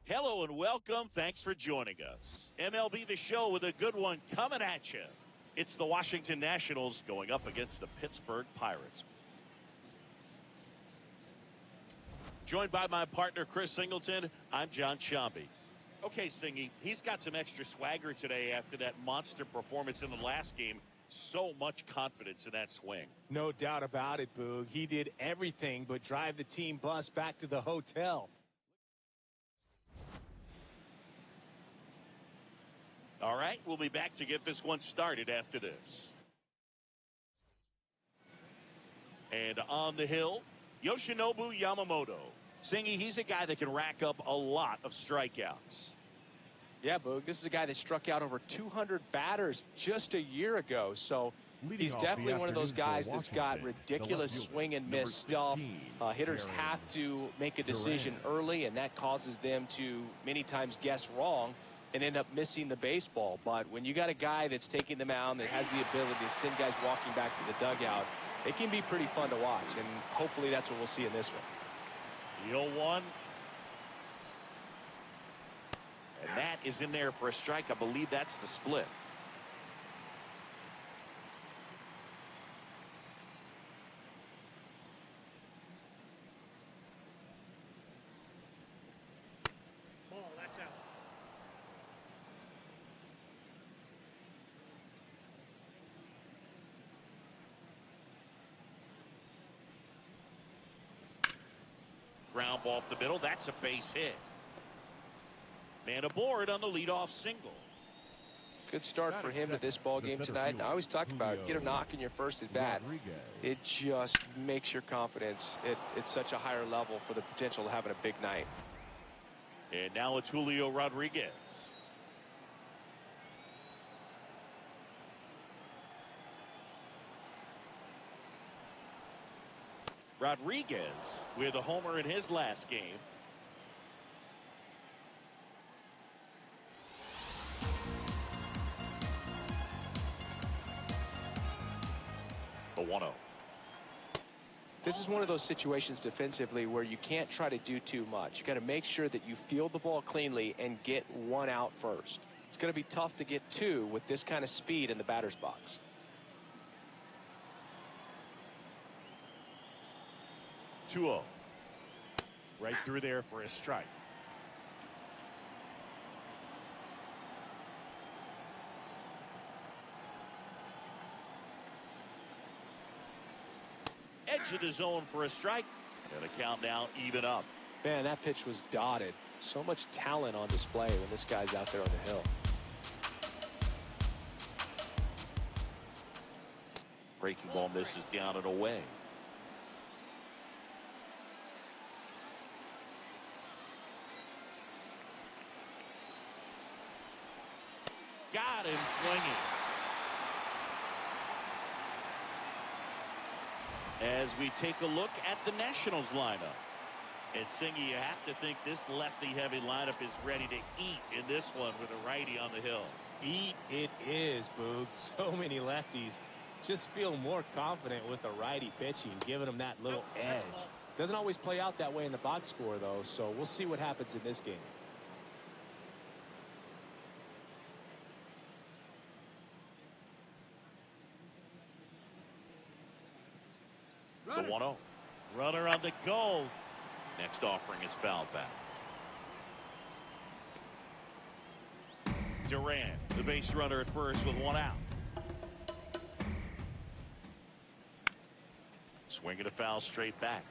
Hello and welcome. Thanks for joining us. MLB The Show with a good one coming at you. It's the Washington Nationals going up against the Pittsburgh Pirates. Joined by my partner, Chris Singleton, I'm John Shambi. Okay, Singy, he's got some extra swagger today after that monster performance in the last game. So much confidence in that swing. No doubt about it, Boog. He did everything but drive the team bus back to the hotel. All right, we'll be back to get this one started after this. And on the hill, Yoshinobu Yamamoto. Singy, he's a guy that can rack up a lot of strikeouts. Yeah, Boog, this is a guy that struck out over 200 batters just a year ago. So he's definitely one of those guys that's got ridiculous swing and miss stuff. Hitters have to make a decision early, and that causes them to many times guess wrong and end up missing the baseball. But when you got a guy that's taking the mound that has the ability to send guys walking back to the dugout, it can be pretty fun to watch, and hopefully that's what we'll see in this one. The 0-1. And that is in there for a strike. I believe that's the split. Ball, that's out. Ground ball up the middle. That's a base hit. Man aboard on the leadoff single. Good start for him to this ball game tonight. And I always talk about get a knock in your first at bat. It just makes your confidence at such a higher level for the potential of having a big night. And now it's Julio Rodriguez. Rodriguez with a homer in his last game. The 1-0. This is one of those situations defensively where you can't try to do too much. You got to make sure that you field the ball cleanly and get one out first. It's going to be tough to get two with this kind of speed in the batter's box. Right through there for a strike. Edge of the zone for a strike. And the count now even up. Man, that pitch was dotted. So much talent on display when this guy's out there on the hill. Breaking ball misses down and away. Got him swinging. As we take a look at the Nationals lineup. And Singy, you have to think this lefty-heavy lineup is ready to eat in this one with a righty on the hill. Eat it is, Boog. So many lefties just feel more confident with a righty pitching, giving them that little edge. Doesn't always play out that way in the box score, though, so we'll see what happens in this game. The 1-0. Runner on the go. Next offering is fouled back. Durant, the base runner at first with one out. Swinging a foul straight back.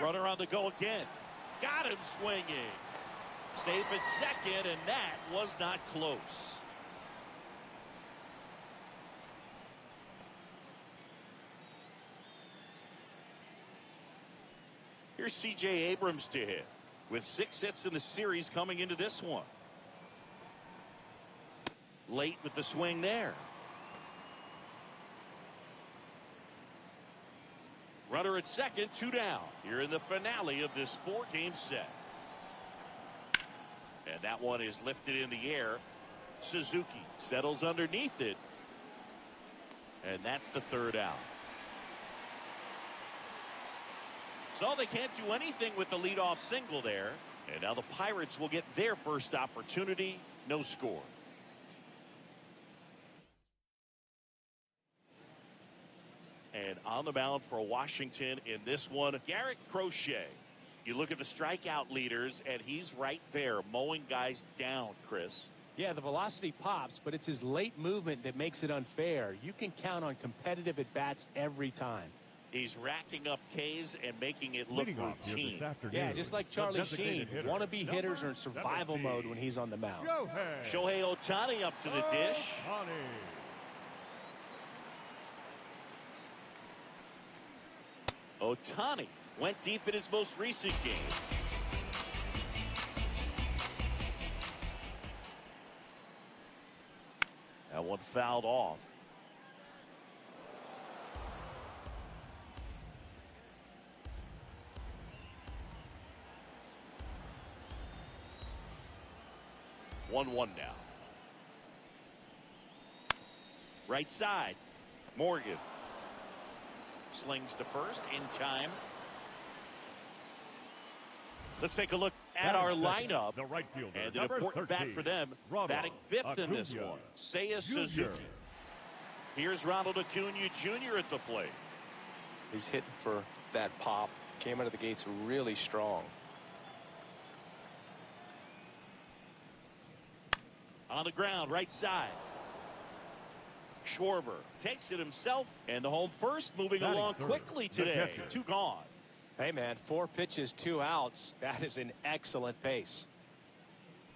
Runner on the go again. Got him swinging. Safe at second, and that was not close. Here's C.J. Abrams to hit, with 6 hits in the series coming into this one. Late with the swing there. Runner at second, 2 down. Here in the finale of this 4-game set. And that one is lifted in the air. Suzuki settles underneath it. And that's the 3rd out. So they can't do anything with the leadoff single there. And now the Pirates will get their first opportunity. No score. And on the mound for Washington in this one, Garrett Crochet. You look at the strikeout leaders, and he's right there, mowing guys down, Chris. Yeah, the velocity pops, but it's his late movement that makes it unfair. You can count on competitive at-bats every time. He's racking up Ks and making it look routine. Yeah, just like Charlie Sheen. Wannabe hitters are in survival mode when he's on the mound. Shohei Ohtani up to the dish. Ohtani went deep in his most recent game. That one fouled off. One now. Right side. Morgan slings to first in time. Let's take a look at our lineup. The right fielder, and an important bat for them, batting 5th in this one, Seiya Suzuki. Here's Ronald Acuna Jr. at the plate. He's hitting for that pop. Came out of the gates really strong. On the ground, right side. Schwarber takes it himself, and the home first moving along quickly today. 2 gone. Hey, man, 4 pitches, 2 outs. That is an excellent pace.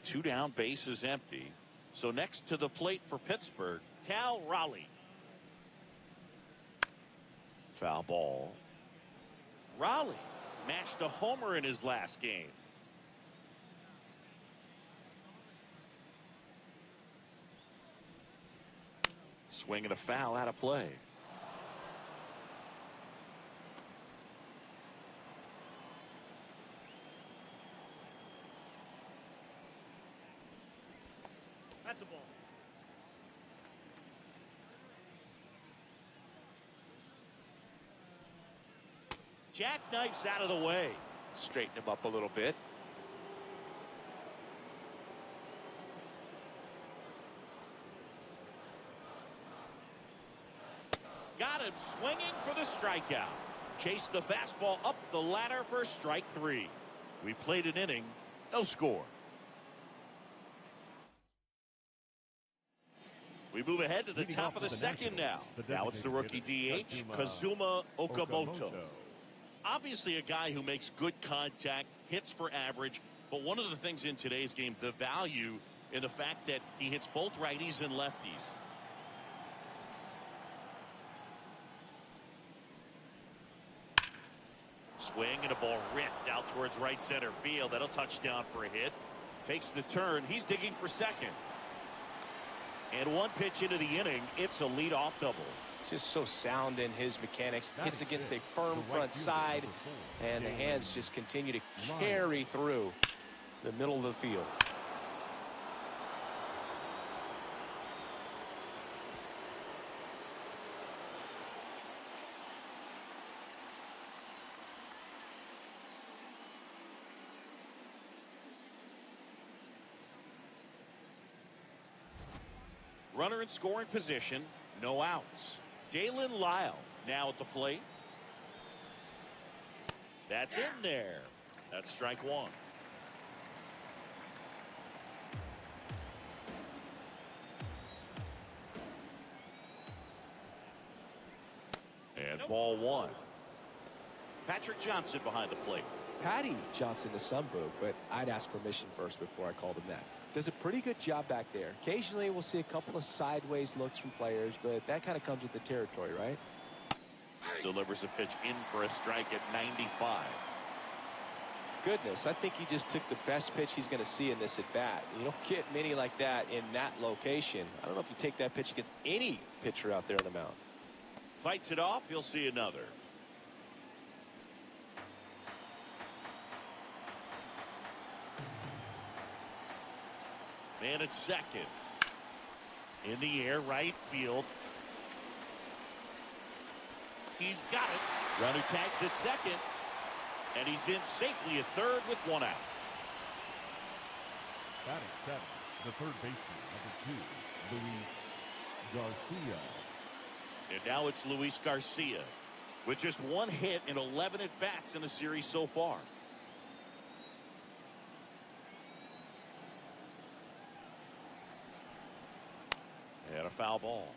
2 down, bases empty. So next to the plate for Pittsburgh, Cal Raleigh. Foul ball. Raleigh matched a homer in his last game. Swing and a foul out of play. That's a ball. Jackknifes out of the way. Straighten him up a little bit. Got him swinging for the strikeout. Chased the fastball up the ladder for strike 3. We played an inning, no score. We move ahead to the top of the second now. Now it's the rookie DH, Kazuma Okamoto. Obviously a guy who makes good contact, hits for average, but one of the things in today's game, the value in the fact that he hits both righties and lefties. Swing and a ball ripped out towards right center field. That'll touch down for a hit. Takes the turn. He's digging for second. And 1 pitch into the inning, it's a leadoff double. Just so sound in his mechanics. Hits against a firm front side, and the hands just continue to carry through the middle of the field. Runner in scoring position, no outs. Dalen Lyle now at the plate. That's in there. That's strike 1. And ball 1. Patrick Johnson behind the plate. Patty Johnson to some, but I'd ask permission first before I called him that. Does a pretty good job back there. Occasionally we'll see a couple of sideways looks from players, but that kind of comes with the territory, right? Delivers a pitch in for a strike at 95. Goodness, I think he just took the best pitch he's going to see in this at bat. You don't get many like that in that location. I don't know if you take that pitch against any pitcher out there on the mound. Fights it off. You'll see another. Man at second. In the air, right field. He's got it. Runner tags at second. And he's in safely at third with one out. Batting seven, the third baseman, number 2, Luis Garcia. And now it's Luis Garcia with just one hit and 11 at-bats in the series so far. And a foul ball.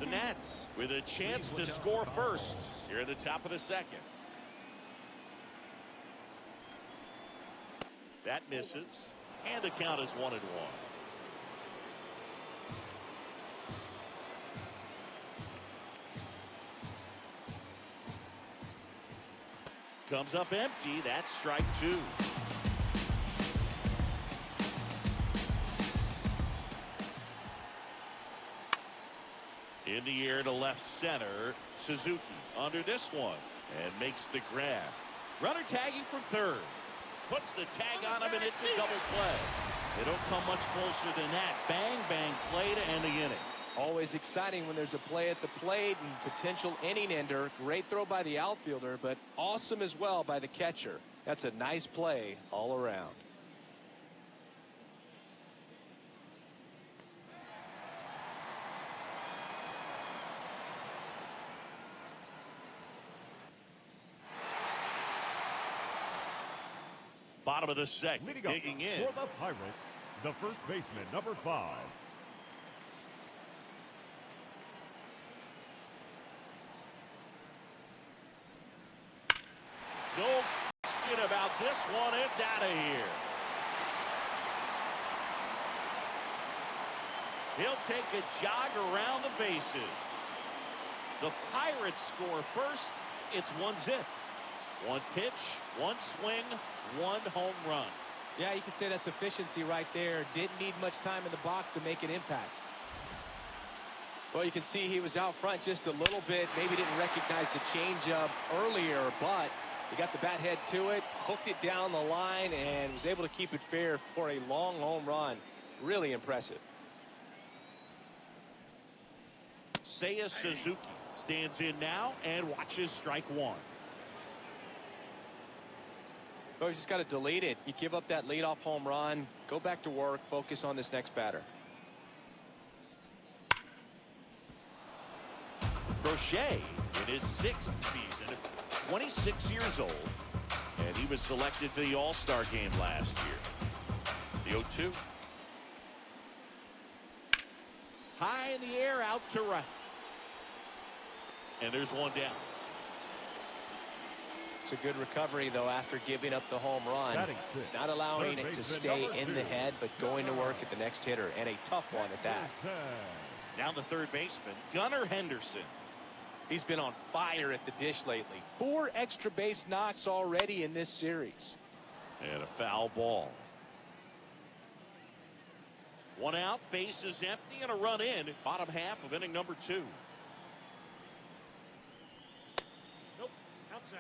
The Nats with a chance to score first here at the top of the second. That misses, and the count is 1-1. Comes up empty. That's strike 2. In the air to left center. Suzuki under this one and makes the grab. Runner tagging from third. Puts the tag on him, and it's a double play. They don't come much closer than that. Bang, bang play to end the inning. Always exciting when there's a play at the plate and potential inning ender. Great throw by the outfielder, but awesome as well by the catcher. That's a nice play all around. Bottom of the second, digging in. For the Pirates, the first baseman, number 5. No question about this one. It's out of here. He'll take a jog around the bases. The Pirates score first. It's 1-0. One pitch, one swing, one home run. Yeah, you could say that's efficiency right there. Didn't need much time in the box to make an impact. Well, you can see he was out front just a little bit. Maybe didn't recognize the changeup earlier, but he got the bat head to it, hooked it down the line, and was able to keep it fair for a long home run. Really impressive. Seiya Suzuki stands in now and watches strike 1. Oh, you just got to delete it. You give up that leadoff home run, go back to work, focus on this next batter. Crochet in his 6th season, 26 years old, and he was selected for the All-Star game last year. The 0-2. High in the air, out to right. And there's one down. It's a good recovery, though, after giving up the home run. Not allowing it to stay in the head, but going to work at the next hitter, and a tough one at that. Down the third baseman, Gunnar Henderson. He's been on fire at the dish lately. 4 extra base knocks already in this series. And a foul ball. One out, bases empty, and a run in. Bottom half of inning number 2. Nope, outside.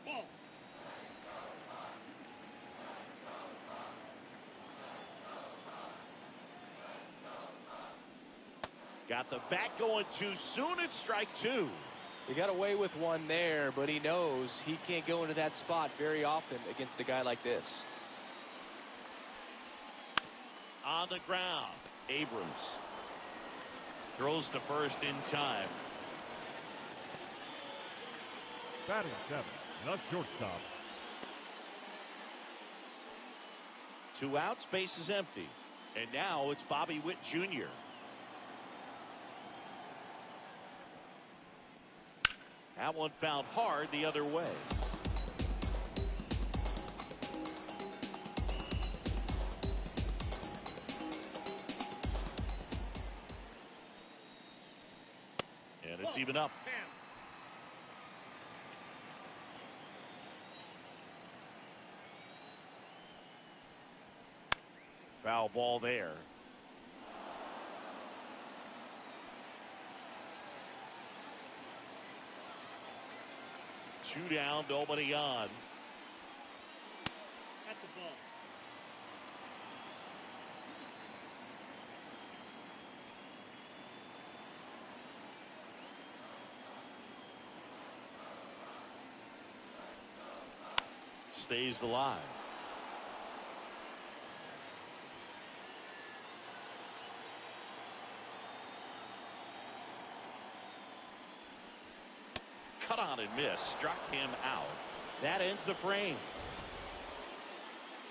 Ball. Got the bat going too soon. It's strike 2. He got away with one there, but he knows he can't go into that spot very often against a guy like this. On the ground, Abrams throws to first in time. Batting 7, the shortstop. 2 outs, base is empty. And now it's Bobby Witt Jr. That one found hard the other way. And it's even up. Foul ball there. 2 down, nobody on. That's a ball. Stays alive. Cut on and miss. Struck him out. That ends the frame.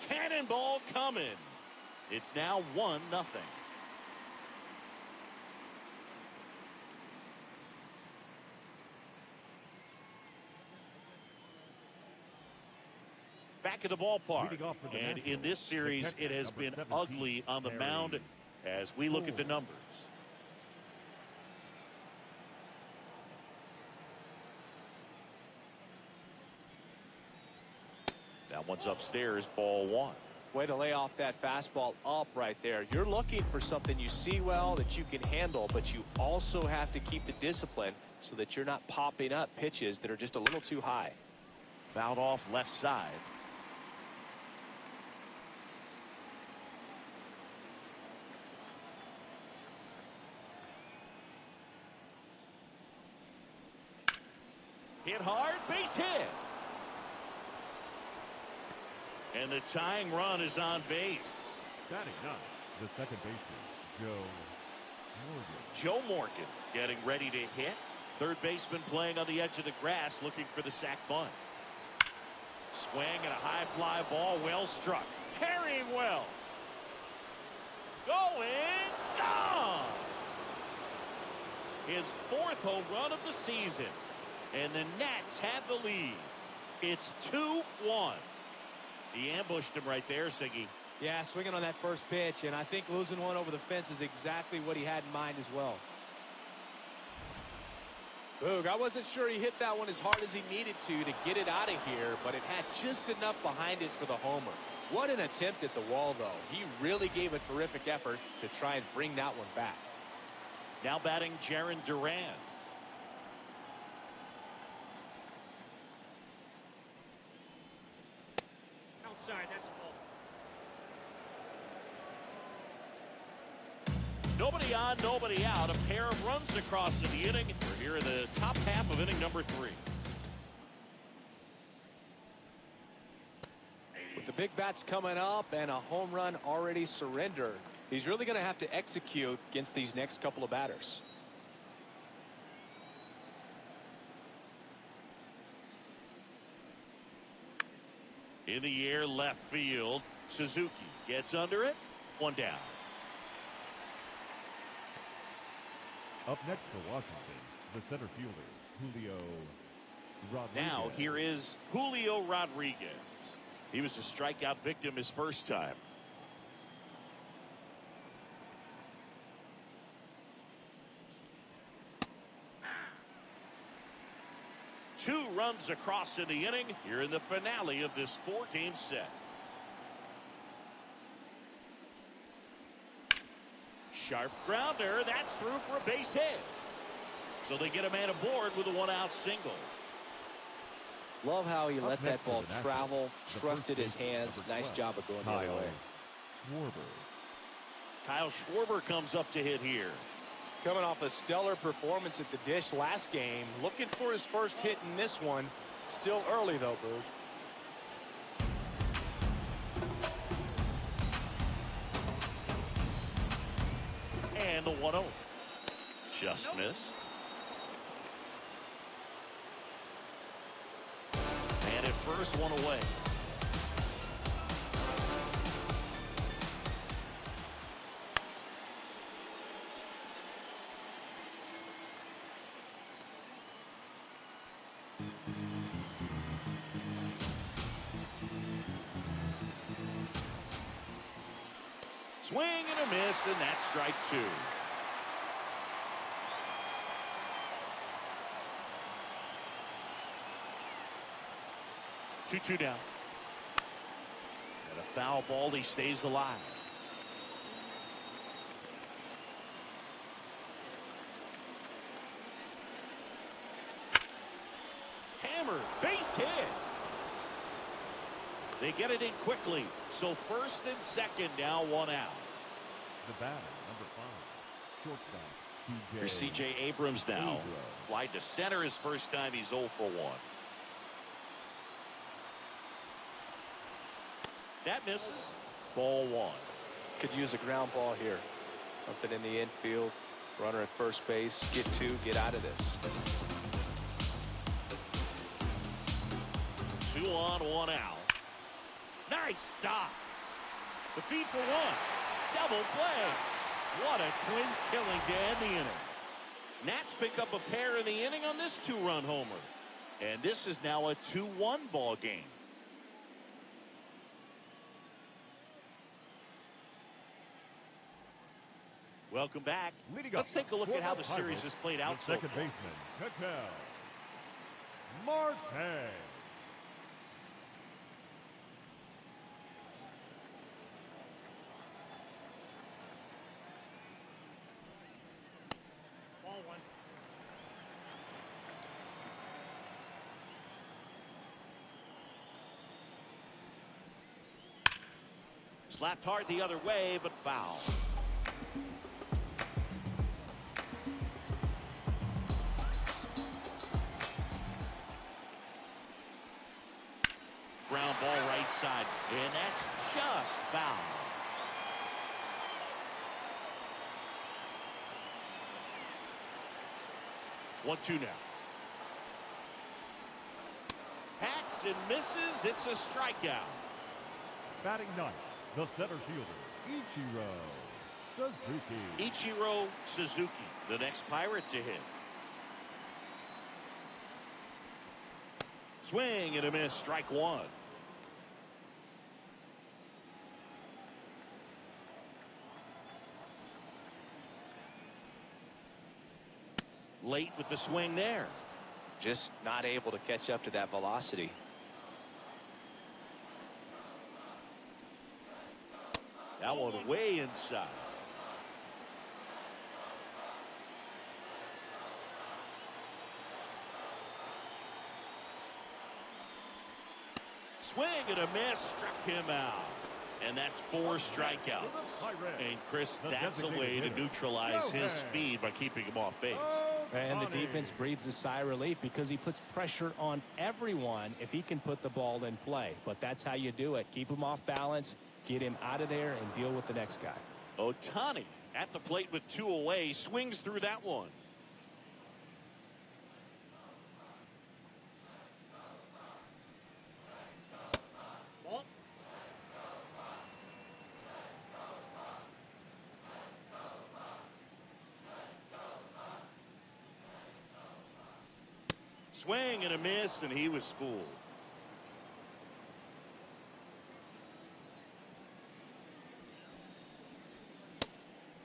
Cannonball coming. It's now 1-0. Back at the ballpark. And in this series, it has been ugly on the mound as we look at the numbers. That one's upstairs, ball 1. Way to lay off that fastball up right there. You're looking for something you see well that you can handle, but you also have to keep the discipline so that you're not popping up pitches that are just a little too high. Fouled off left side. Hit hard, base hit. And the tying run is on base. Batting ninth, the second baseman, Joe Morgan getting ready to hit. Third baseman playing on the edge of the grass looking for the sac bunt. Swing and a high fly ball, well struck. Carrying well. Going, gone. His 4th home run of the season. And the Nats have the lead. It's 2-1. He ambushed him right there, Siggy. Yeah, swinging on that first pitch, and I think losing one over the fence is exactly what he had in mind as well. Boog, I wasn't sure he hit that one as hard as he needed to get it out of here, but it had just enough behind it for the homer. What an attempt at the wall, though. He really gave a terrific effort to try and bring that one back. Now batting Jarren Duran. Outside, that's a ball. Nobody on, nobody out. A pair of runs across in the inning. We're here in the top half of inning number 3. With the big bats coming up and a home run already surrendered, he's really going to have to execute against these next couple of batters. In the air, left field. Suzuki gets under it. 1 down. Up next for Washington, the center fielder, Julio Rodriguez. Now here is Julio Rodriguez. He was a strikeout victim his first time. Two runs across in the inning here in the finale of this 4-game set. Sharp grounder. That's through for a base hit. So they get a man aboard with a 1-out single. Love how he let that ball Nationals, travel, the trusted first his baseman, hands. number Nice 12, job of going the other way. Schwarber. Kyle Schwarber comes up to hit here. Coming off a stellar performance at the dish last game. Looking for his first hit in this one. Still early, though, Boog. And the 1-0. Just missed. And at first, one away. Swing and a miss, and that's strike 2. Two down. And a foul ball, he stays alive. Hammer, base They get it in quickly. So first and second, now one out. The batter, number 5, shortstop, Here's C.J. Abrams now. Fly to center his first time. He's 0 for 1. That misses. Ball 1. Could use a ground ball here. Something in the infield. Runner at first base. Get 2. Get out of this. 2 on, 1 out. Nice stop. The feed for 1. Double play. What a twin killing to end the inning. Nats pick up a pair in the inning on this 2-run homer. And this is now a 2-1 ball game. Welcome back. Let's take a look at how the series has played out so second far. baseman, Ketel Marte. Ball 1. Slapped hard the other way, but foul. Ground ball right side, and that's just foul. One-two now. Hacks and misses. It's a strikeout. Batting ninth, the center fielder, Suzuki. Ichiro Suzuki, the next Pirate to hit. Swing and a miss, strike 1. Late with the swing there. Just not able to catch up to that velocity. That one way inside. Swing and a miss, struck him out. And that's 4 strikeouts. And Chris, that's a way to neutralize his speed by keeping him off base. And the defense breathes a sigh of relief because he puts pressure on everyone if he can put the ball in play. But that's how you do it. Keep him off balance, get him out of there, and deal with the next guy. Ohtani at the plate with 2 away, swings through that one. Ball. Swing and a miss, and he was fooled.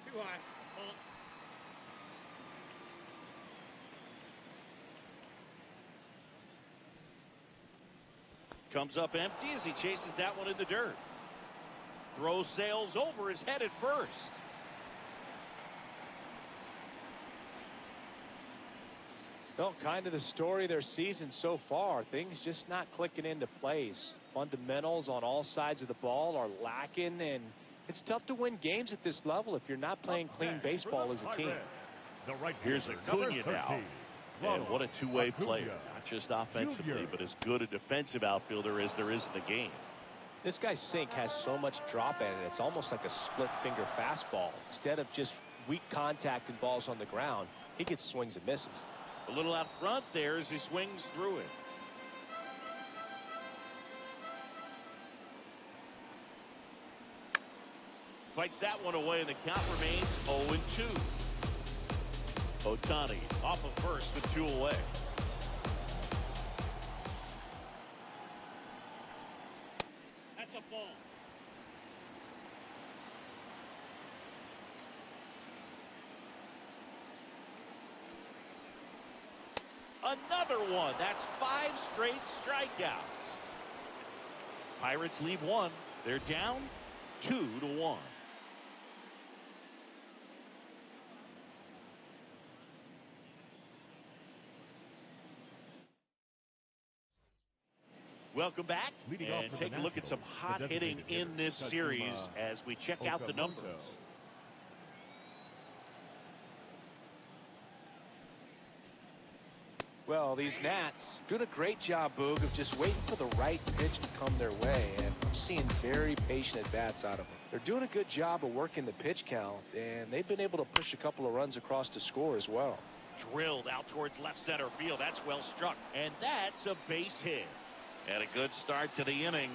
Too high. Ball. Comes up empty as he chases that one in the dirt. Throw sails over his head at first. Well, kind of the story of their season so far. Things just not clicking into place. Fundamentals on all sides of the ball are lacking, and it's tough to win games at this level if you're not playing clean baseball as a team. Here's Acuna now. And what a two-way player. Not just offensively, but as good a defensive outfielder as there is in the game. This guy's sink has so much drop in it. It's almost like a split-finger fastball. Instead of just weak contact and balls on the ground, he gets swings and misses. A little out front there as he swings through it. Fights that one away, and the count remains 0-2. Ohtani off of first with 2 away. That's a ball. Another one. That's 5 straight strikeouts. Pirates leave 1. They're down 2-1. Welcome back, Leading off and for take the a look at some Nationals, hot the hitting designated in hitter, this series as we check out the numbers. Well, these Nats doing a great job, Boog, of just waiting for the right pitch to come their way, and I'm seeing very patient at-bats out of them. They're doing a good job of working the pitch count, and they've been able to push a couple of runs across to score as well. Drilled out towards left center field. That's well struck, and that's a base hit. And a good start to the inning.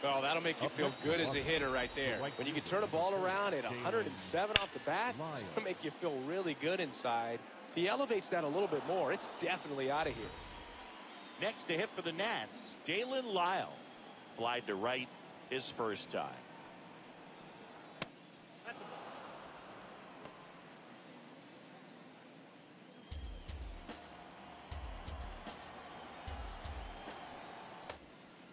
Well, that'll make you feel good as a hitter right there. When you can turn a ball around at 107 off the bat, it's going to make you feel really good inside. If he elevates that a little bit more, it's definitely out of here. Next to hit for the Nats, Dalen Lyle. Flied to right his first time. That's a ball.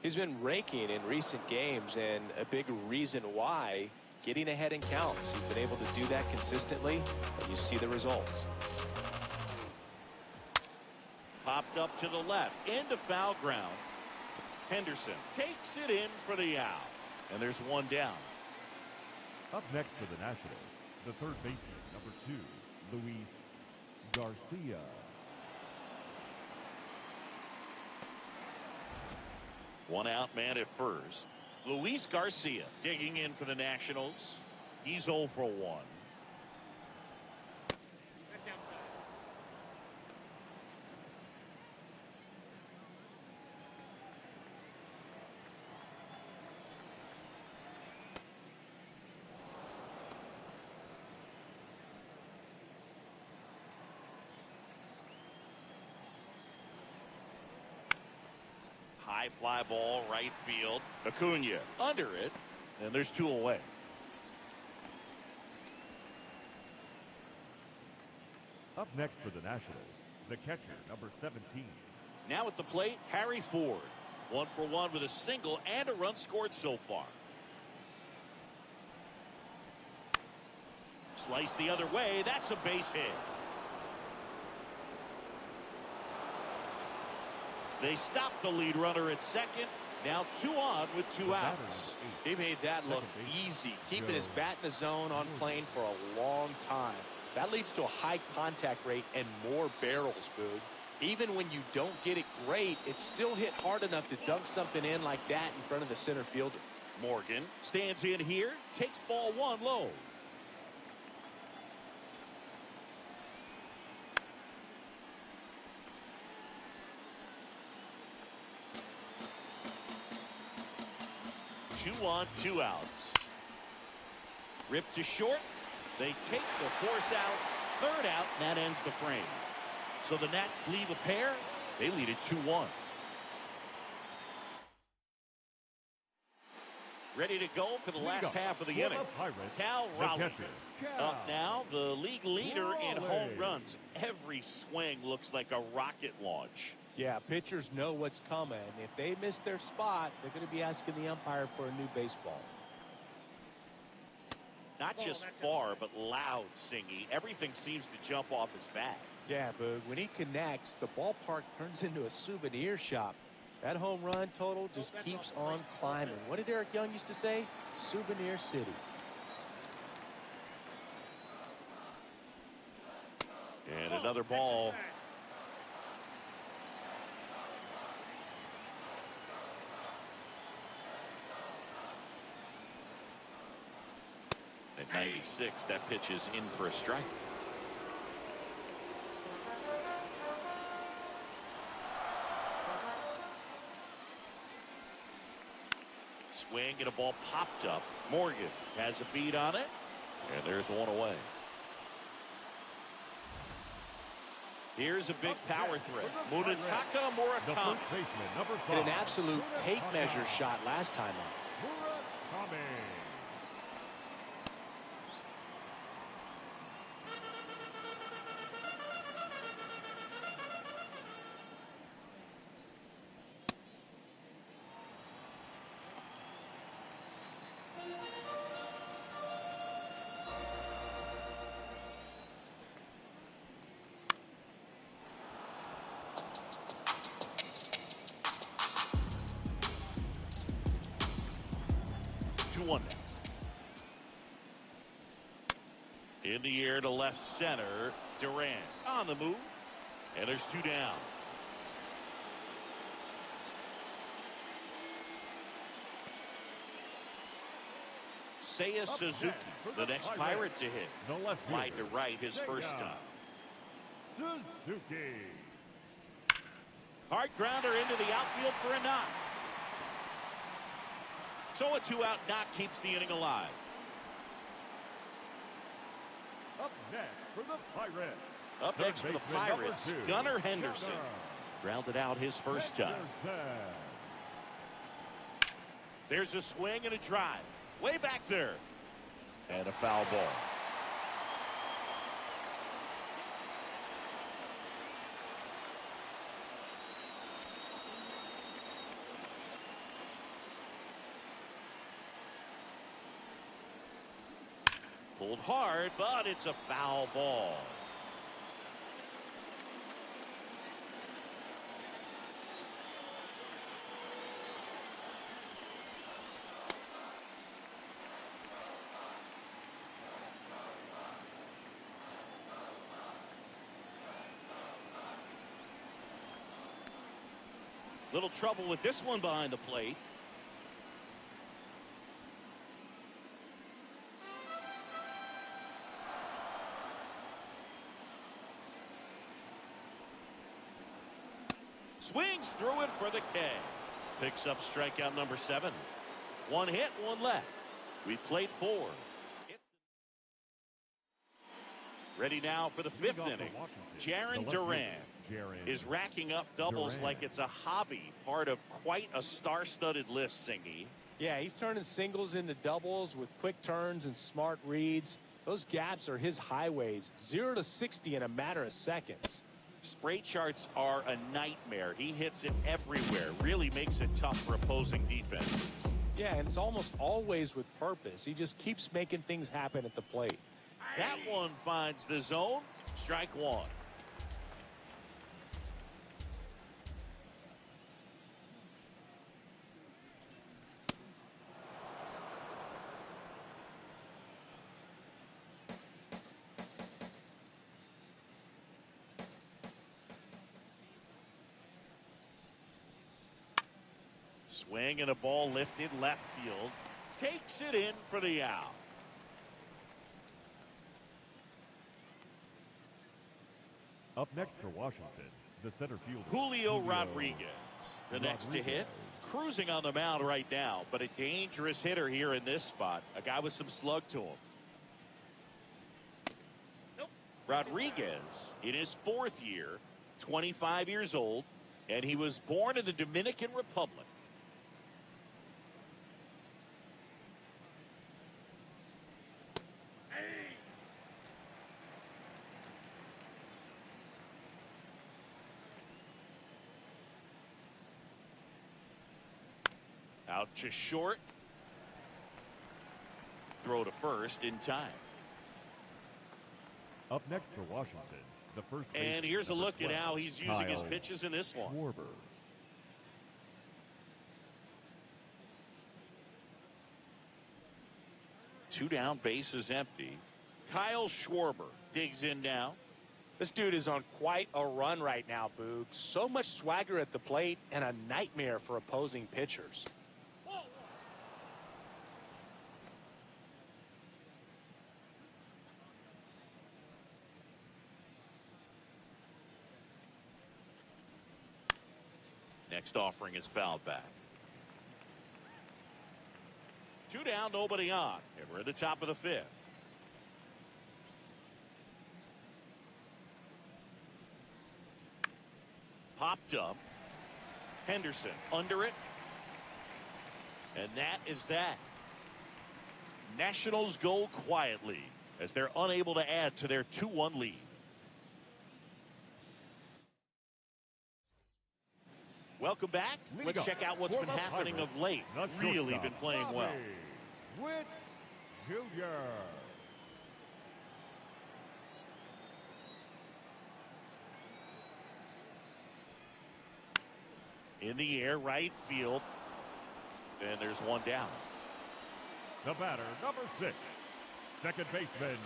He's been raking in recent games, and a big reason why, getting ahead in counts. He's been able to do that consistently, and you see the results. Popped up to the left, into foul ground. Henderson takes it in for the out. And there's one down. Up next for the Nationals, the third baseman, number 2, Luis Garcia. One out man at first. Luis Garcia digging in for the Nationals. He's 0 for 1. That's outside. High fly ball, right field. Acuna under it, and there's 2 away. Up next for the Nationals, the catcher, number 17. Now at the plate, Harry Ford. 1 for 1 with a single and a run scored so far. Slice the other way. That's a base hit. They stop the lead runner at second. Now 2 on with 2 outs. He made that look easy, keeping his bat in the zone on plane for a long time. That leads to a high contact rate and more barrels, Boog. Even when you don't get it great, it's still hit hard enough to dunk something in like that in front of the center fielder. Morgan stands in here, takes ball 1 low. Two on, 2 outs. Ripped to short. They take the force out. 3rd out, and that ends the frame. So the Nats leave a pair. They lead it 2-1. Ready to go for the last half of the inning. Cal Raleigh up now, the league leader in home runs. Every swing looks like a rocket launch. Yeah, pitchers know what's coming. If they miss their spot, they're going to be asking the umpire for a new baseball. Not just far, but loud, Singy. Everything seems to jump off his bat. Yeah, Boog, when he connects, the ballpark turns into a souvenir shop. That home run total just keeps on climbing. What did Eric Young used to say? Souvenir City. And another ball. At 96, that pitch is in for a strike. Swing and a ball popped up. Morgan has a beat on it, and there's 1 away. Here's a big power threat. Munetaka Murakami. Hit an absolute tape measure shot last time out. Murakami. 1 now. In the air to left center. Durant on the move. And there's 2 down. Seiya Suzuki, the next Pirate to hit. Wide to right his first time. Suzuki. Hard grounder into the outfield for a knock. So a 2-out knock keeps the inning alive. Up next for the Pirates. Up next for the Pirates, Gunnar Henderson. Grounded out his first time. There's a swing and a drive. Way back there. And a foul ball. Pulled hard, but it's a foul ball. Little trouble with this one behind the plate. Swings through it for the K. Picks up strikeout number 7. 1 hit, 1 left. We've played 4. Ready now for the 5th inning. Jarren Duran is racking up doubles like it's a hobby, part of quite a star-studded list, Singy. Yeah, he's turning singles into doubles with quick turns and smart reads. Those gaps are his highways, 0 to 60 in a matter of seconds. Spray charts are a nightmare. He hits it everywhere. Really makes it tough for opposing defenses. Yeah, and it's almost always with purpose. He just keeps making things happen at the plate. That one finds the zone. Strike 1. Swing and a ball lifted left field. Takes it in for the out. Up next for Washington, the center fielder, Julio Rodriguez, the next to hit. Cruising on the mound right now, but a dangerous hitter here in this spot. A guy with some slug to him. Rodriguez in his 4th year, 25 years old, and he was born in the Dominican Republic. Out to short. Throw to first in time. Up next for Washington, the first. And here's a look at how he's using his pitches in this one. Schwarber. 2 down, base is empty. Kyle Schwarber digs in now. This dude is on quite a run right now, Boog. So much swagger at the plate and a nightmare for opposing pitchers. Next offering is fouled back. 2 down, nobody on. And we're at the top of the 5th. Popped up. Henderson under it. And that is that. Nationals go quietly as they're unable to add to their 2-1 lead. Welcome back. Let's check out what's been happening of late. Really been playing well. Whit Jr. In the air, right field. And there's 1 down. The batter, number 6, second baseman,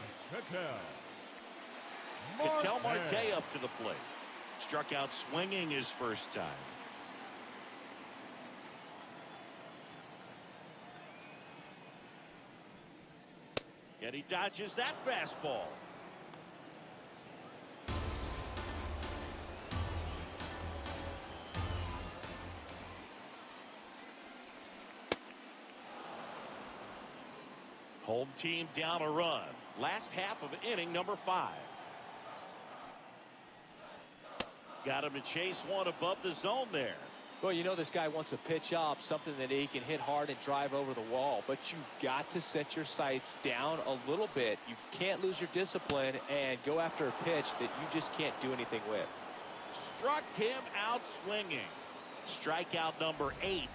Ketel Marte up to the plate. Struck out swinging his first time. And he dodges that fastball. Home team down a run. Last half of inning number 5. Got him to chase one above the zone there. Well, you know this guy wants a pitch up, something that he can hit hard and drive over the wall. But you've got to set your sights down a little bit. You can't lose your discipline and go after a pitch that you just can't do anything with. Struck him out swinging. Strikeout number 8.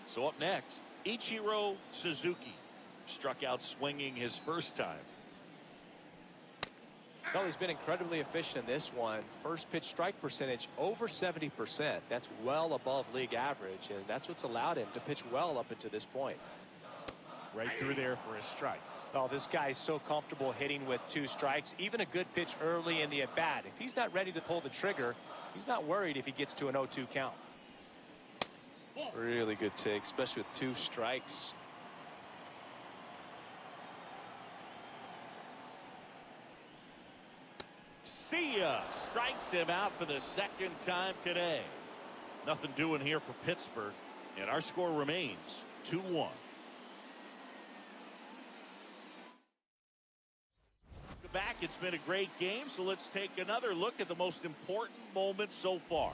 So up next, Ichiro Suzuki. Struck out swinging his first time. Well, he's been incredibly efficient in this one. First pitch strike percentage over 70%. That's well above league average, and that's what's allowed him to pitch well up until this point. Right through there for a strike. Oh, this guy's so comfortable hitting with 2 strikes. Even a good pitch early in the at-bat. If he's not ready to pull the trigger, he's not worried if he gets to an 0-2 count. Really good take, especially with 2 strikes. See ya. Strikes him out for the second time today. Nothing doing here for Pittsburgh, and our score remains 2-1. Back, it's been a great game, so let's take another look at the most important moment so far.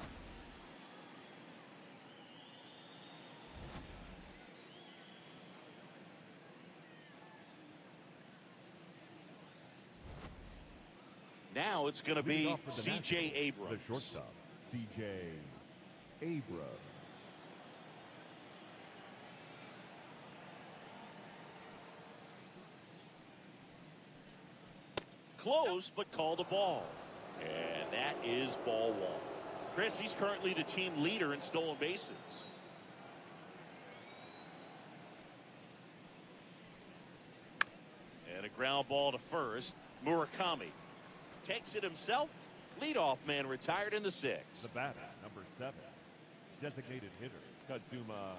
Now it's going to be C.J. Abrams. The shortstop, C.J. Abrams. Close, but called a ball. And that is ball 1. Chris, he's currently the team leader in stolen bases. And a ground ball to first. Murakami takes it himself. Leadoff man retired in the 6th. The batter, number 7, designated hitter, Kazuma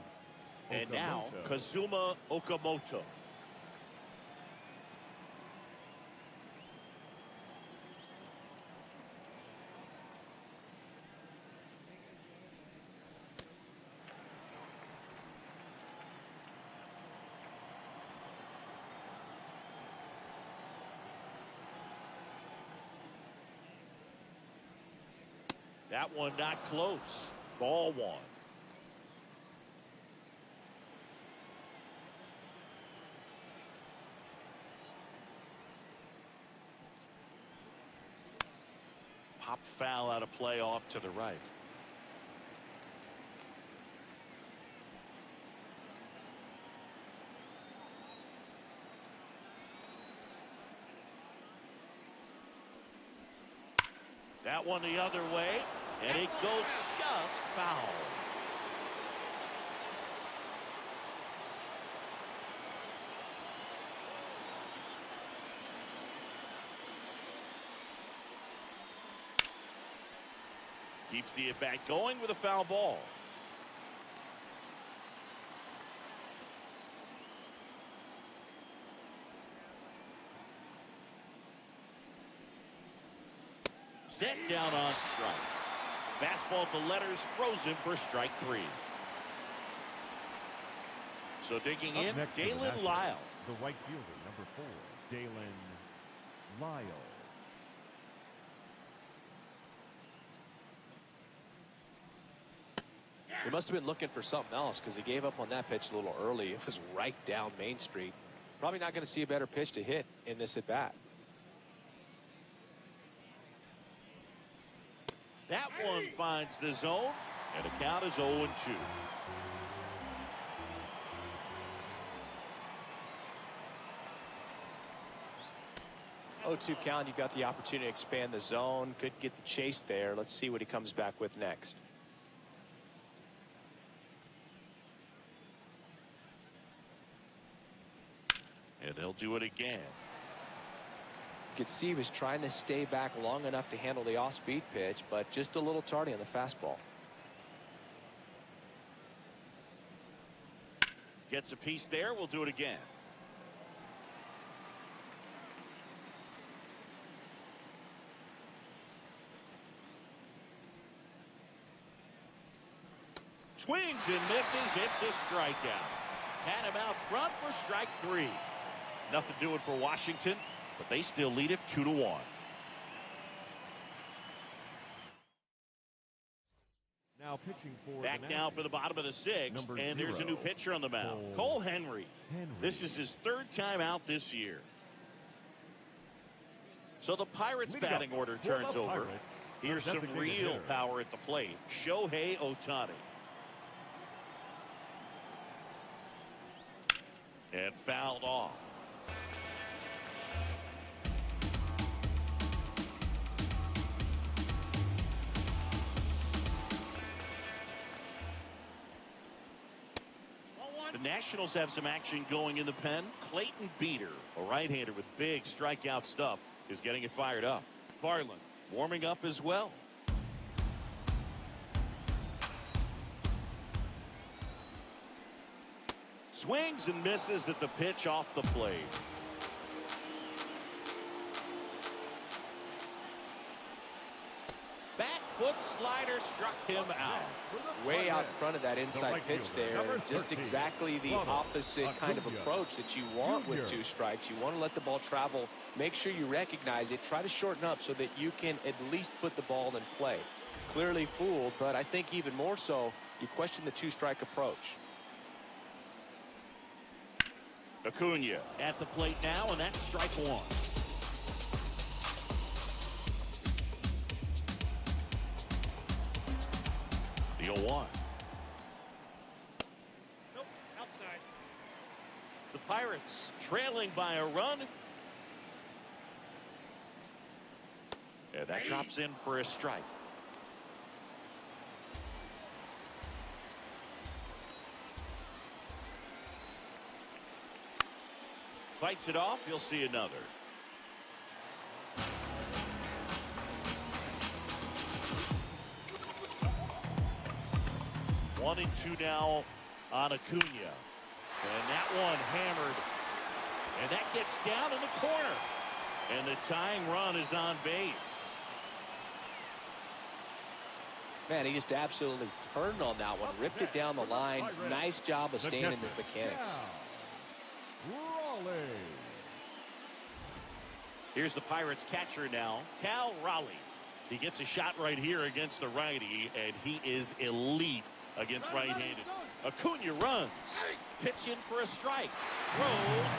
Okamoto. And now, Kazuma Okamoto. That one not close. Ball 1. Pop foul out of play off to the right. That one the other way, and it goes just foul. Keeps the at-bat going with a foul ball. Set down on strikes. Fastball at the letters, frozen for strike 3. So digging in, Dalen Lyle. The right fielder, number 4, Dalen Lyle. He must have been looking for something else because he gave up on that pitch a little early. It was right down Main Street. Probably not going to see a better pitch to hit in this at-bat. That one finds the zone, and the count is 0-2. 0-2 count. You got the opportunity to expand the zone. Could get the chase there. Let's see what he comes back with next. And they'll do it again. You could see he was trying to stay back long enough to handle the off-speed pitch, but just a little tardy on the fastball. Gets a piece there. We'll do it again. Swings and misses. It's a strikeout. Had him out front for strike 3. Nothing doing for Washington, but they still lead it 2-1. Now pitching for back now for the bottom of the 6th, and there's a new pitcher on the mound, Cole Henry. This is his 3rd time out this year. So the Pirates batting order turns over. Here's some real power at the plate. Shohei Ohtani. And fouled off. The Nationals have some action going in the pen. Clayton Beeter, a right-hander with big strikeout stuff, is getting it fired up. Varland warming up as well. Swings and misses at the pitch off the plate. Back foot slider struck him out. Way out in front of that inside pitch there. Just exactly the opposite kind of approach that you want with 2 strikes. You want to let the ball travel. Make sure you recognize it. Try to shorten up so that you can at least put the ball in play. Clearly fooled, but I think even more so, you question the 2-strike approach. Acuna at the plate now, and that's strike 1. The 0-1. Nope, outside. The Pirates trailing by a run. And that drops in for a strike. Fights it off. You'll see another. One and 2 now on Acuna. And that one hammered. And that gets down in the corner. And the tying run is on base. Man, he just absolutely turned on that one. Ripped it down the line. Nice job of staying in his mechanics. Here's the Pirates catcher now, Cal Raleigh. He gets a shot right here against the righty, and he is elite against right-handed. Acuna runs. Pitch in for a strike. Throw,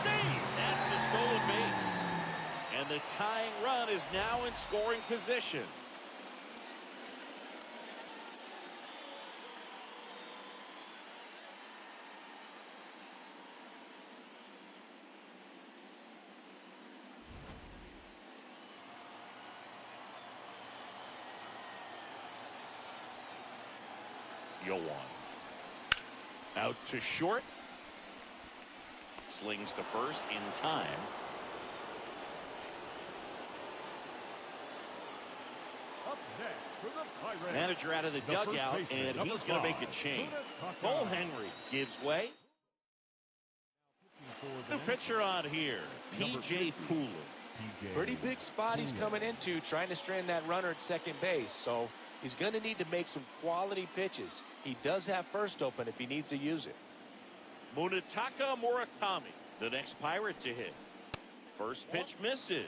save. That's a stolen base. And the tying run is now in scoring position. Out to short. Slings to first in time. Manager out of the dugout, and he's going to make a change. Cole Henry gives way. New pitcher on here, P.J. Poole. Pretty big spot he's coming into, trying to strand that runner at second base. So he's going to need to make some quality pitches. He does have first open if he needs to use it. Munetaka Murakami, the next Pirate to hit. First pitch misses.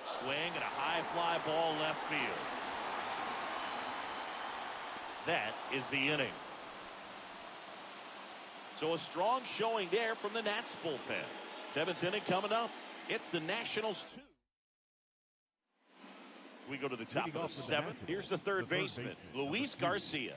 Swing and a high fly ball left field. That is the inning. So a strong showing there from the Nats bullpen. 7th inning coming up. It's the Nationals 2. We go to the top Leading of off the for the seventh. Nationals, Here's the third the third baseman, baseman, Luis number 2. Garcia.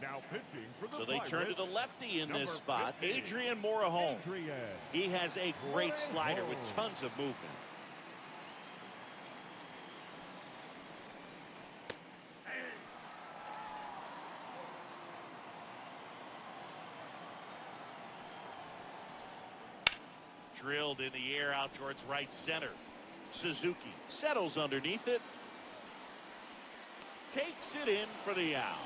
Now pitching for the So they turn to the lefty in this number spot, 50, Adrian Morejon. Adrian. He has a great slider with Morejon. tons of movement. Drilled in the air out towards right center. Suzuki settles underneath it. Takes it in for the out.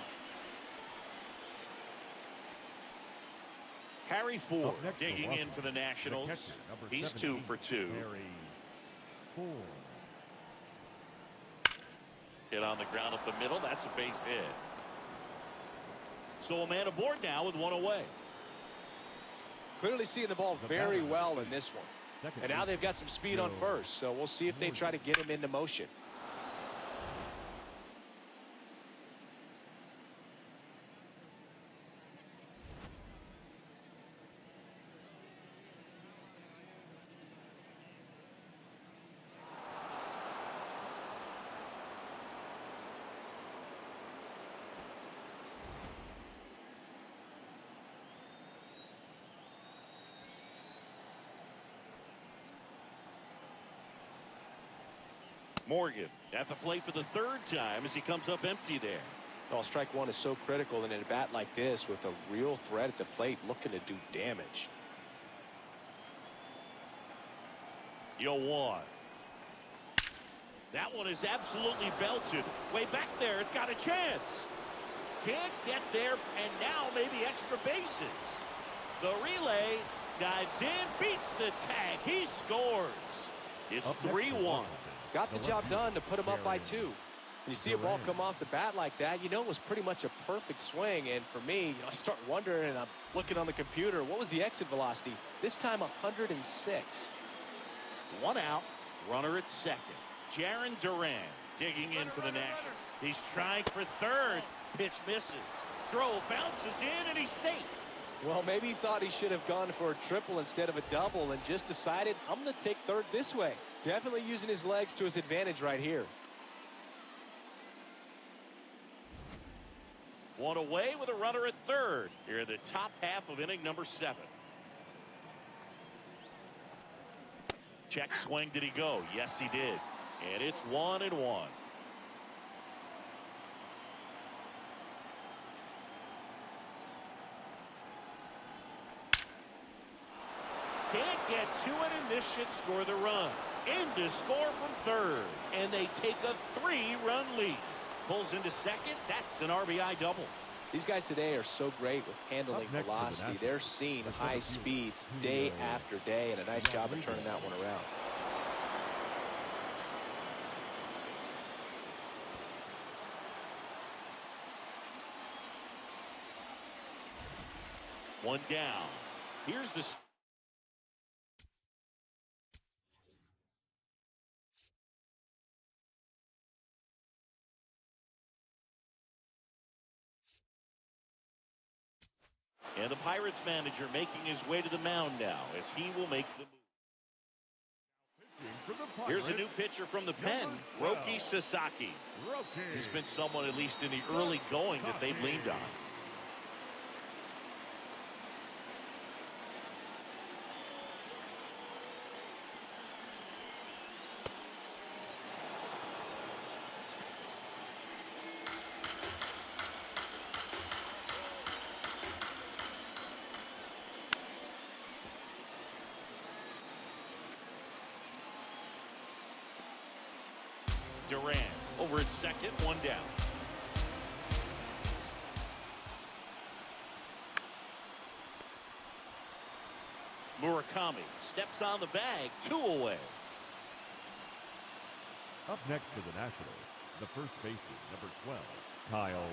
Harry Ford Up next digging for in for the Nationals. the catcher, number He's 17, 2 for 2. Harry Ford. Hit on the ground up the middle. That's a base hit. So a man aboard now with 1 away. Clearly seeing the ball very well in this one. And now they've got some speed on first, so we'll see if they try to get him into motion. Morgan at the plate for the 3rd time as he comes up empty there. Well, strike one is so critical in a bat like this with a real threat at the plate looking to do damage. 0-1. That one is absolutely belted. Way back there. It's got a chance. Can't get there, and now maybe extra bases. The relay dives in, beats the tag. He scores. It's 3-1. Got the job done to put him up by 2. When you see a ball come off the bat like that, you know it was pretty much a perfect swing. And for me, I start wondering, and I'm looking on the computer, what was the exit velocity? This time 106. 1 out. Runner at second. Jarren Duran digging in for the Nationals. He's trying for 3rd. Pitch misses. Throw bounces in, and he's safe. Well, maybe he thought he should have gone for a triple instead of a double and just decided, I'm going to take 3rd this way. Definitely using his legs to his advantage right here. 1 away with a runner at 3rd. Here in the top half of inning number 7. Check swing. Did he go? Yes, he did. And it's 1-1. Can't get to it, and this should score the run. In to score from 3rd. And they take a 3-run lead. Pulls into 2nd. That's an RBI double. These guys today are so great with handling velocity. They're seeing high speeds day after day, and a nice job of turning that one around. One down. Here's the... And the Pirates manager making his way to the mound now as he will make the move. Here's a new pitcher from the pen, Roki Sasaki. He's been someone, at least in the early going, that they've leaned on. Duran over at second, 1 down. Murakami steps on the bag, 2 away. Up next for the Nationals, the first baseman, number 12, Kyle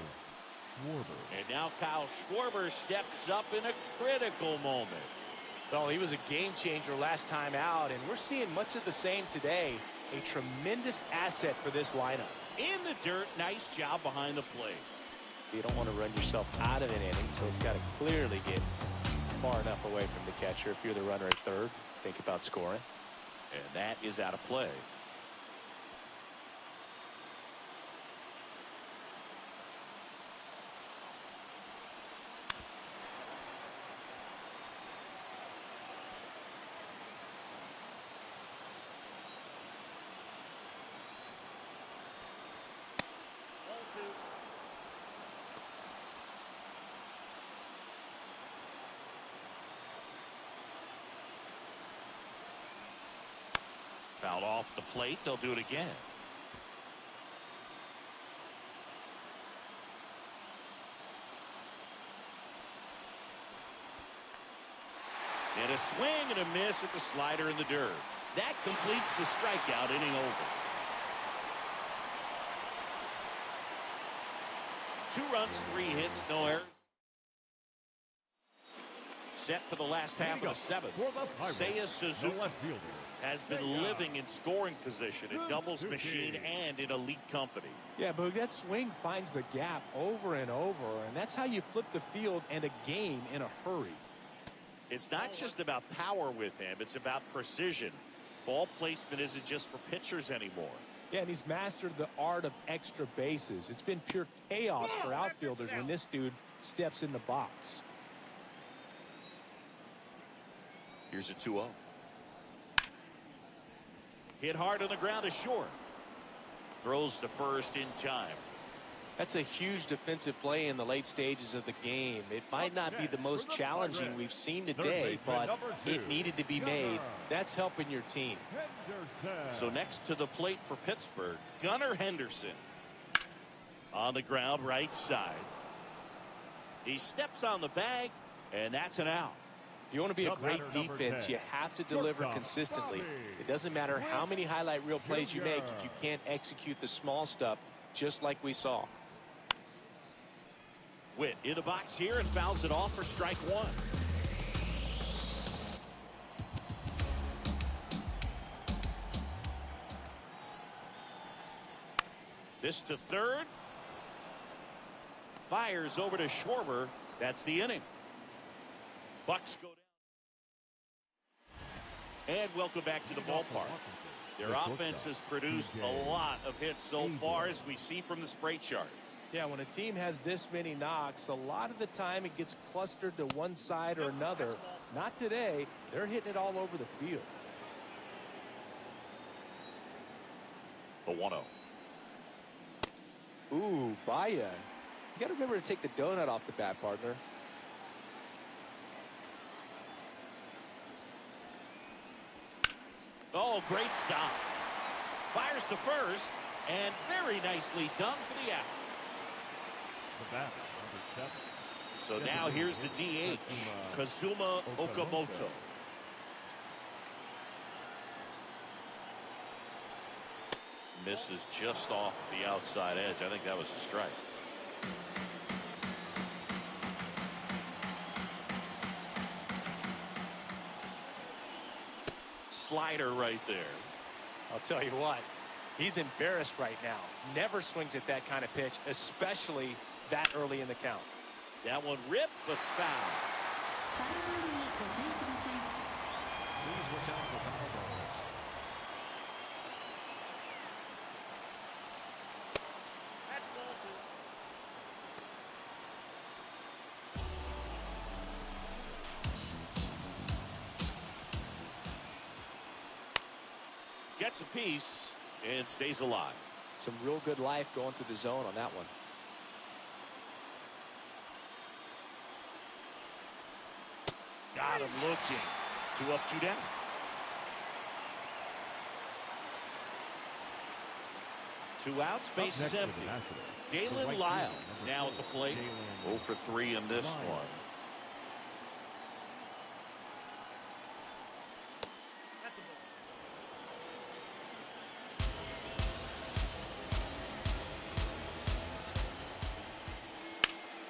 Schwarber. And now Kyle Schwarber steps up in a critical moment. Well, he was a game changer last time out, and we're seeing much of the same today. A tremendous asset for this lineup. In the dirt, nice job behind the plate. You don't want to run yourself out of an inning, so it's got to clearly get far enough away from the catcher. If you're the runner at third, think about scoring. And that is out of play. Fouled off the plate. They'll do it again. And a swing and a miss at the slider in the dirt. That completes the strikeout, inning over. 2 runs, 3 hits, no errors. Set for the last half of the 7th. Seiya Suzuki has been living in scoring position, a doubles machine, and in elite company. Yeah, Boog, that swing finds the gap over and over, and that's how you flip the field and a game in a hurry. It's not just about power with him, it's about precision. Ball placement isn't just for pitchers anymore. Yeah, and he's mastered the art of extra bases. It's been pure chaos for outfielders when this dude steps in the box. Here's a 2-0. Hit hard on the ground is short. Throws to first in time. That's a huge defensive play in the late stages of the game. It might not be the most challenging we've seen today, but it needed to be made. That's helping your team. So next to the plate for Pittsburgh, Gunnar Henderson. On the ground, right side. He steps on the bag, and that's an out. If you want to be a great defense, you have to deliver consistently. It doesn't matter how many highlight reel plays you make if you can't execute the small stuff, just like we saw. Witt in the box here and fouls it off for strike 1. This to third. Fires over to Schwarber. That's the inning. Bucks go down. And welcome back to the ballpark. Their offense has produced a lot of hits so far, as we see from the spray chart. Yeah, when a team has this many knocks, a lot of the time it gets clustered to one side or another. Not today. They're hitting it all over the field. The 1-0. Ooh, Baya. You got to remember to take the donut off the bat, partner. Oh, great stop. Fires to first, and very nicely done for the out. So now here's the DH, Kazuma Okamoto. Misses just off the outside edge. I think that was a strike. Slider right there. I'll tell you what, he's embarrassed right now. Never swings at that kind of pitch, especially that early in the count. That one ripped, but foul. Gets a piece and stays alive. Some real good life going through the zone on that one. Got him looking. 2 up, 2 down. Two outs, base is empty. Dalen Lyle now at the plate. 0 for 3 in this one.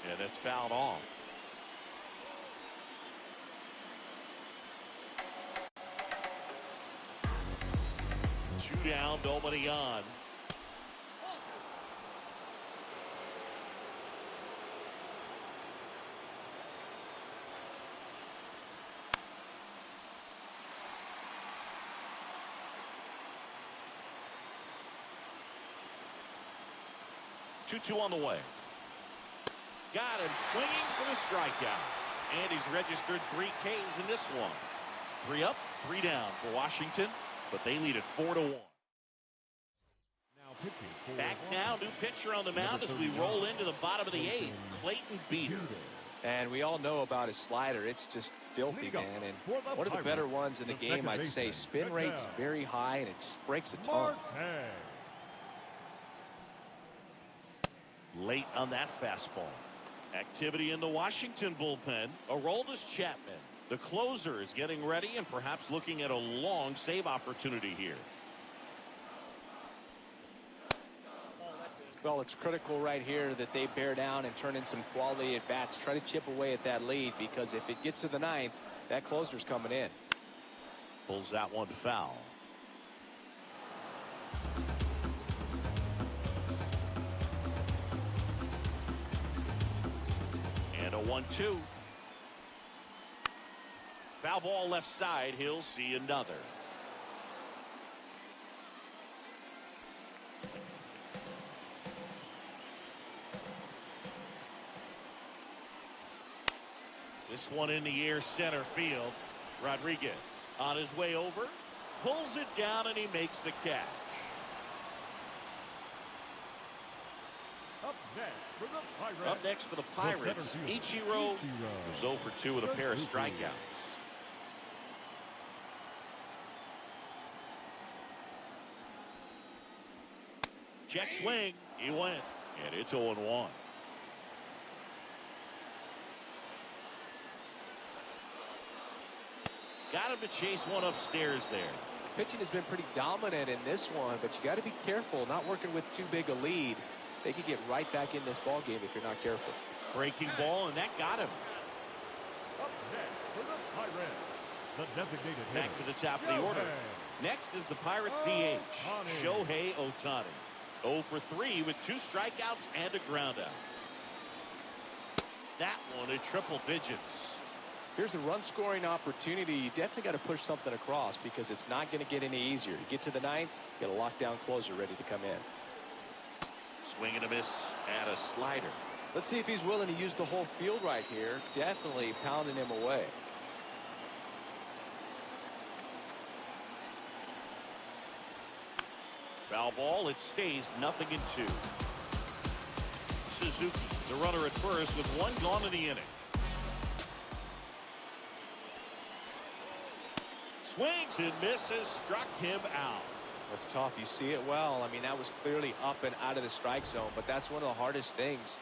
Yeah, that's fouled off. Two down, nobody on. 2-2 on the way. Got him swinging for the strikeout. And he's registered 3 Ks in this one. 3 up, 3 down for Washington, but they lead it 4-1. Back now, new pitcher on the mound as we roll into the bottom of the 8th, Clayton Beeter. And we all know about his slider. It's just filthy, man. And one of the better ones in the game, I'd say. Spin rate's very high, and it just breaks a ton. Late on that fastball. Activity in the Washington bullpen. Aroldis Chapman, the closer, is getting ready and perhaps looking at a long save opportunity here. Well, it's critical right here that they bear down and turn in some quality at bats. Try to chip away at that lead, because if it gets to the 9th, that closer's coming in. Pulls that one foul. And a 1-2. Foul ball left side. He'll see another. This one in the air, center field. Rodriguez on his way over, pulls it down, and he makes the catch. Up next for the Pirates, Ichiro, who's 0 for 2 with a pair of strikeouts. Check swing, he went, and it's 0-1. Got him to chase one upstairs there. Pitching has been pretty dominant in this one, but you got to be careful, not working with too big a lead. They could get right back in this ball game if you're not careful. Breaking ball, and that got him. Up next for the Pirates, the designated back to the top of the order. Next is the Pirates DH, Shohei Ohtani. 0 for 3 with 2 strikeouts and a groundout. That one in triple digits. Here's a run-scoring opportunity. You definitely got to push something across, because it's not going to get any easier. You get to the 9th, you got a lockdown closer ready to come in. Swing and a miss and a slider. Let's see if he's willing to use the whole field right here. Definitely pounding him away. Foul ball, it stays 0-2. Suzuki, the runner at first, with 1 gone in the inning. Swings and misses, struck him out. That's tough. You see it well. I mean, that was clearly up and out of the strike zone, but that's one of the hardest things.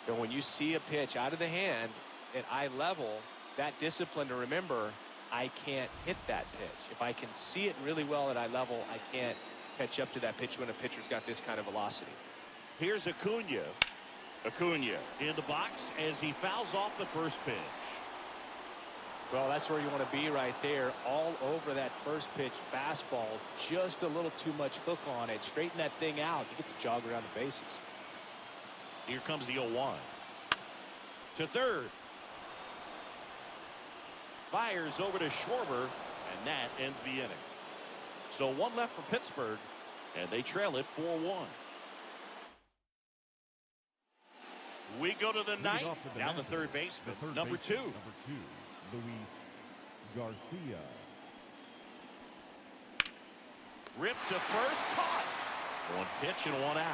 You know, when you see a pitch out of the hand at eye level, that discipline to remember, I can't hit that pitch. If I can see it really well at eye level, I can't catch up to that pitch when a pitcher's got this kind of velocity. Here's Acuna. Acuna in the box as he fouls off the first pitch. Well, that's where you want to be right there, all over that first pitch fastball. Just a little too much hook on it. Straighten that thing out. You get to jog around the bases. Here comes the 0-1. To third. Fires over to Schwarber, and that ends the inning. So 1 left for Pittsburgh, and they trail it 4-1. We go to the 9th. Now the third baseman, number 2. Luis Garcia. Ripped to first, caught. 1 pitch and 1 out.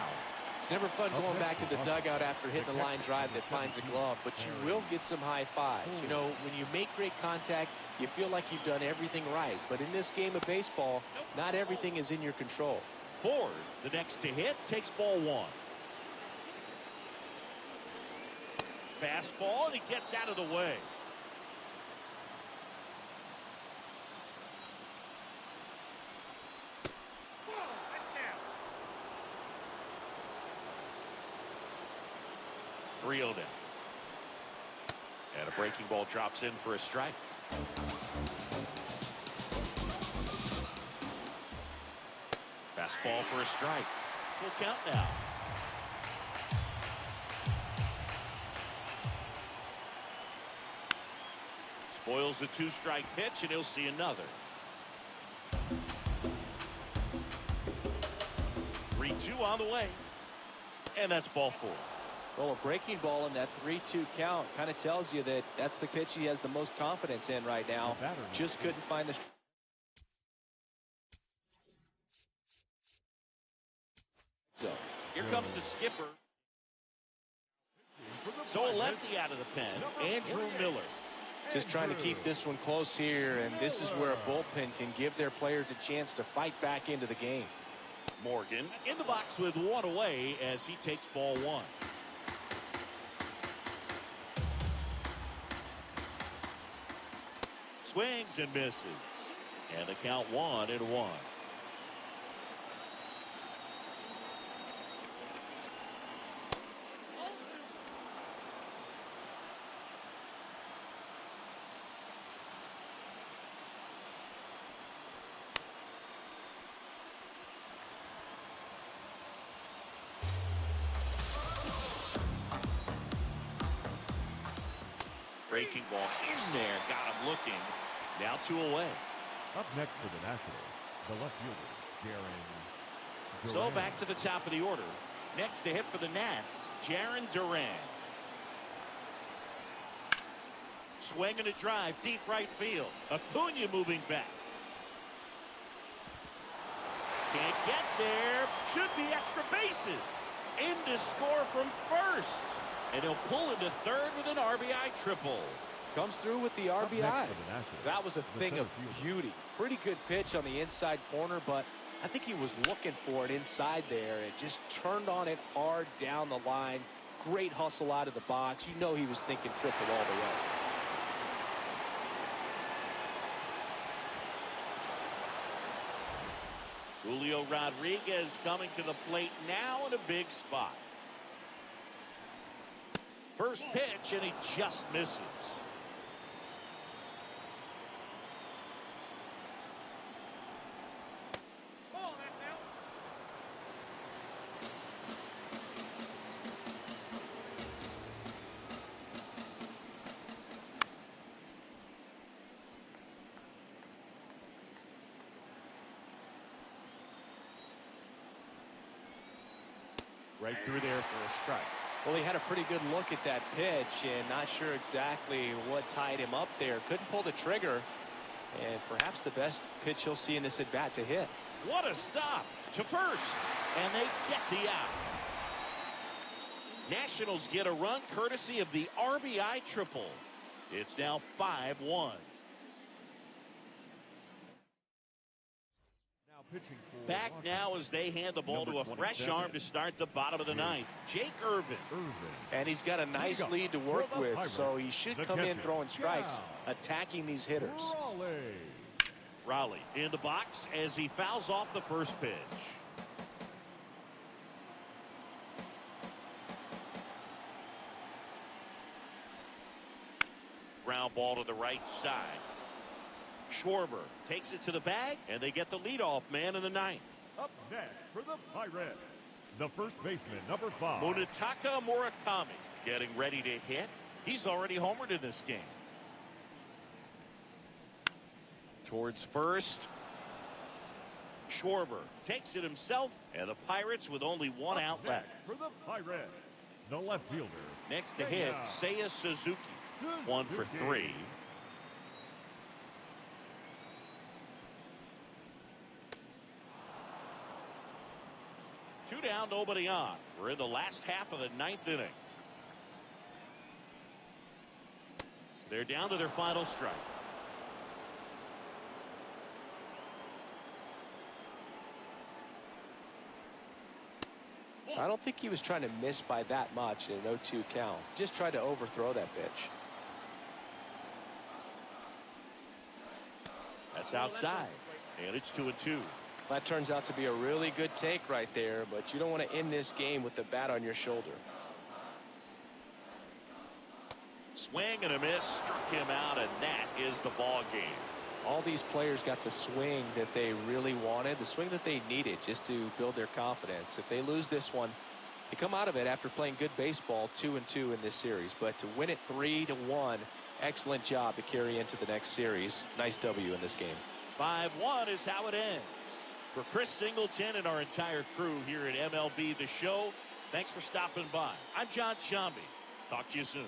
It's never fun going back to the dugout after hitting a line drive that finds a glove, but you will get some high fives. You know, when you make great contact, you feel like you've done everything right. But in this game of baseball, not everything is in your control. Ford, the next to hit, takes ball 1. Fastball, and he gets out of the way. Down. And a breaking ball drops in for a strike. Fastball for a strike. Full count now. Spoils the 2-strike pitch, and he'll see another. 3-2 on the way. And that's ball 4. Well, a breaking ball in that 3-2 count kind of tells you that that's the pitch he has the most confidence in right now. Just couldn't find the... So here comes the skipper. So a lefty out of the pen, Andrew Miller. Just trying to keep this one close here, and this is where a bullpen can give their players a chance to fight back into the game. Morgan in the box with one away as he takes ball 1. Swings and misses. And the count 1-1. Breaking ball in there, got him looking. Now 2 away. Up next for the Nationals, the left fielder, Jaron. So back to the top of the order. Next to hit for the Nats, Jaron Duran. Swing and a drive, deep right field. Acuna moving back. Can't get there. Should be extra bases. In to score from first. And he'll pull into third with an RBI triple. Comes through with the RBI. That was a thing of beauty. Pretty good pitch on the inside corner, but I think he was looking for it inside there. It just turned on it hard down the line. Great hustle out of the box. You know he was thinking triple all the way. Julio Rodriguez coming to the plate now in a big spot. First pitch, and he just misses. Ball, that's out. Right through there for a strike. Well, he had a pretty good look at that pitch and not sure exactly what tied him up there. Couldn't pull the trigger, and perhaps the best pitch he'll see in this at bat to hit. What a stop to first, and they get the out. Nationals get a run courtesy of the RBI triple. It's now 5-1. Back now as they hand the ball to a fresh arm to start the bottom of the ninth, Jake Irvin. And he's got a nice lead to work with, so he should come in throwing strikes, attacking these hitters. Raleigh in the box as he fouls off the first pitch. Ground ball to the right side. Schwarber takes it to the bag, and they get the leadoff man in the ninth. Up next for the Pirates, the first baseman, number 5. Munetaka Murakami getting ready to hit. He's already homered in this game. Towards first. Schwarber takes it himself, and the Pirates with only one out left. For the Pirates, the left fielder. Next to hit, Seiya Suzuki. 1 for 3. Two down, nobody on. We're in the last half of the ninth inning. They're down to their final strike. I don't think he was trying to miss by that much in an 0-2 count. Just tried to overthrow that pitch. That's outside, and it's 2-2. That turns out to be a really good take right there, but you don't want to end this game with the bat on your shoulder. Swing and a miss, struck him out, and that is the ball game. All these players got the swing that they really wanted, the swing that they needed just to build their confidence. If they lose this one, they come out of it after playing good baseball 2-2 in this series. But to win it 3-1, excellent job to carry into the next series. Nice W in this game. 5-1 is how it ends. For Chris Singleton and our entire crew here at MLB The Show, Thanks for stopping by. I'm John Shambi. Talk to you soon.